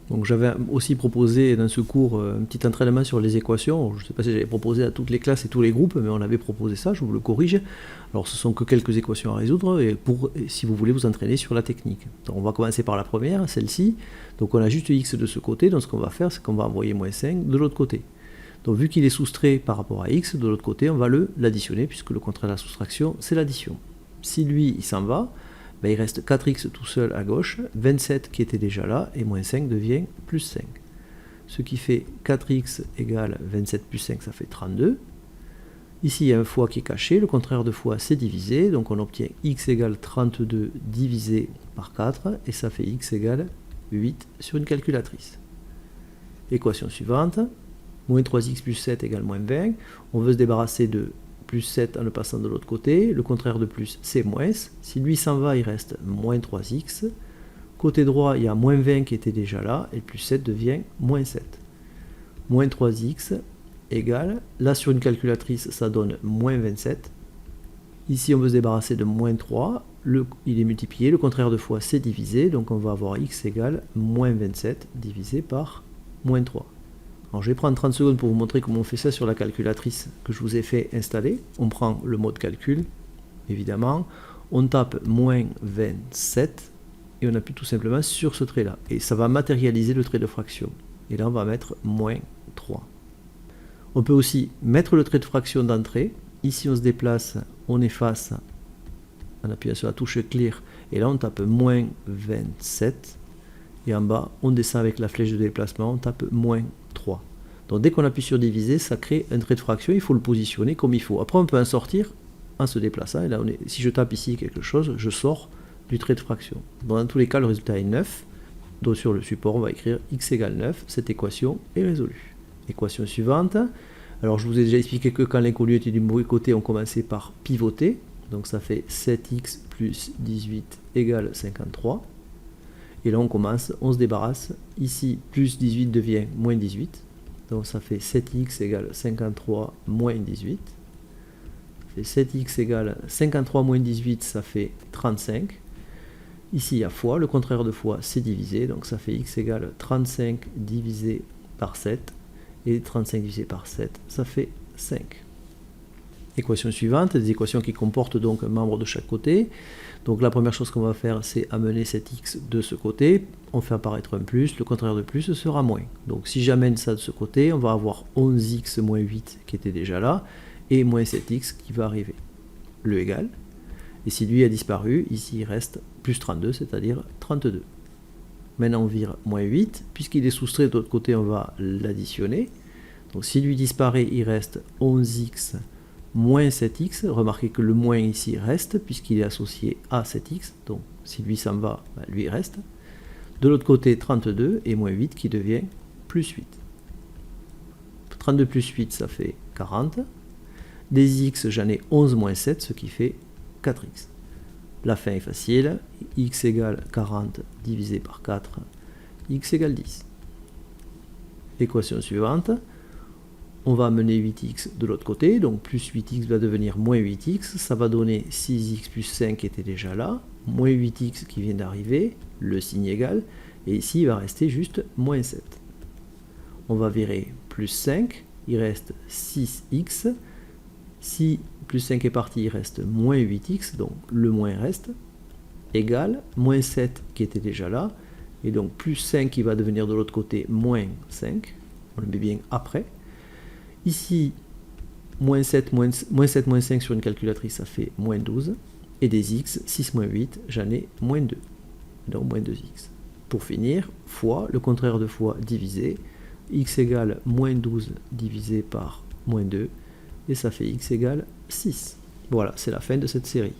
Donc j'avais aussi proposé dans ce cours un petit entraînement sur les équations. Je ne sais pas si j'avais proposé à toutes les classes et tous les groupes, mais on avait proposé ça, je vous le corrige. Alors ce sont que quelques équations à résoudre si vous voulez vous entraîner sur la technique. Donc on va commencer par la première, celle-ci. Donc on a juste x de ce côté, donc ce qu'on va faire, c'est qu'on va envoyer moins 5 de l'autre côté. Donc vu qu'il est soustrait par rapport à x, de l'autre côté, on va l'additionner, puisque le contraire de la soustraction, c'est l'addition. Si lui, il s'en va, ben, il reste 4x tout seul à gauche, 27 qui était déjà là, et moins 5 devient plus 5. Ce qui fait 4x égale 27 plus 5, ça fait 32. Ici, il y a un fois qui est caché, le contraire de fois, c'est divisé, donc on obtient x égale 32 divisé par 4, et ça fait x égale 8 sur une calculatrice. Équation suivante, moins 3x plus 7 égale moins 20. On veut se débarrasser de plus 7 en le passant de l'autre côté. Le contraire de plus, c'est moins. Si lui s'en va, il reste moins 3x. Côté droit, il y a moins 20 qui était déjà là, et plus 7 devient moins 7. Moins 3x égale, là sur une calculatrice, ça donne moins 27. Ici, on veut se débarrasser de moins 3. Il est multiplié, le contraire de fois, c'est divisé, donc on va avoir x égale moins 27 divisé par moins 3. Alors je vais prendre 30 secondes pour vous montrer comment on fait ça sur la calculatrice que je vous ai fait installer. On prend le mode calcul, évidemment, on tape moins 27 et on appuie tout simplement sur ce trait-là. Et ça va matérialiser le trait de fraction. Et là, on va mettre moins 3. On peut aussi mettre le trait de fraction d'entrée. Ici, on se déplace, on efface en appuyant sur la touche clear. Et là, on tape moins 27. Et en bas, on descend avec la flèche de déplacement, on tape moins 3. Donc dès qu'on appuie sur diviser, ça crée un trait de fraction, il faut le positionner comme il faut. Après, on peut en sortir en se déplaçant. Et là, si je tape ici quelque chose, je sors du trait de fraction. Donc, dans tous les cas, le résultat est 9. Donc sur le support, on va écrire x égale 9. Cette équation est résolue. Équation suivante. Alors je vous ai déjà expliqué que quand l'inconnu était du mauvais côté, on commençait par pivoter. Donc ça fait 7x plus 18 égale 53. Et là on commence, on se débarrasse. Ici, plus 18 devient moins 18. Donc ça fait 7x égale 53 moins 18. Ça fait 7x égale 53 moins 18, ça fait 35. Ici il y a fois, le contraire de fois c'est divisé. Donc ça fait x égale 35 divisé par 7. Et 35 divisé par 7, ça fait 5. Équation suivante, des équations qui comportent donc un membre de chaque côté. Donc la première chose qu'on va faire, c'est amener cet x de ce côté. On fait apparaître un plus, le contraire de plus sera moins. Donc si j'amène ça de ce côté, on va avoir 11x moins 8 qui était déjà là, et moins 7x qui va arriver. Le égal. Et si lui a disparu, ici il reste plus 32, c'est-à-dire 32. Maintenant on vire moins 8, puisqu'il est soustrait de l'autre côté, on va l'additionner. Donc si lui disparaît, il reste 11x moins 7x. Remarquez que le moins ici reste, puisqu'il est associé à 7x. Donc si lui s'en va, lui il reste. De l'autre côté, 32 et moins 8 qui devient plus 8. 32 plus 8, ça fait 40. Des x, j'en ai 11 moins 7, ce qui fait 4x. La fin est facile, x égale 40 divisé par 4, x égale 10. Équation suivante, on va amener 8x de l'autre côté, donc plus 8x va devenir moins 8x, ça va donner 6x plus 5 qui était déjà là, moins 8x qui vient d'arriver, le signe égal, et ici il va rester juste moins 7. On va virer plus 5, il reste 6x, si plus 5 est parti, il reste moins 8x, donc le moins reste, égal, moins 7 qui était déjà là, et donc plus 5 qui va devenir de l'autre côté moins 5, on le met bien après. Ici, moins 7 moins 5 sur une calculatrice, ça fait moins 12, et des x, 6 moins 8, j'en ai moins 2, donc moins 2x. Pour finir, fois, le contraire de fois divisé, x égale moins 12 divisé par moins 2, et ça fait x égale 6. Voilà, c'est la fin de cette série.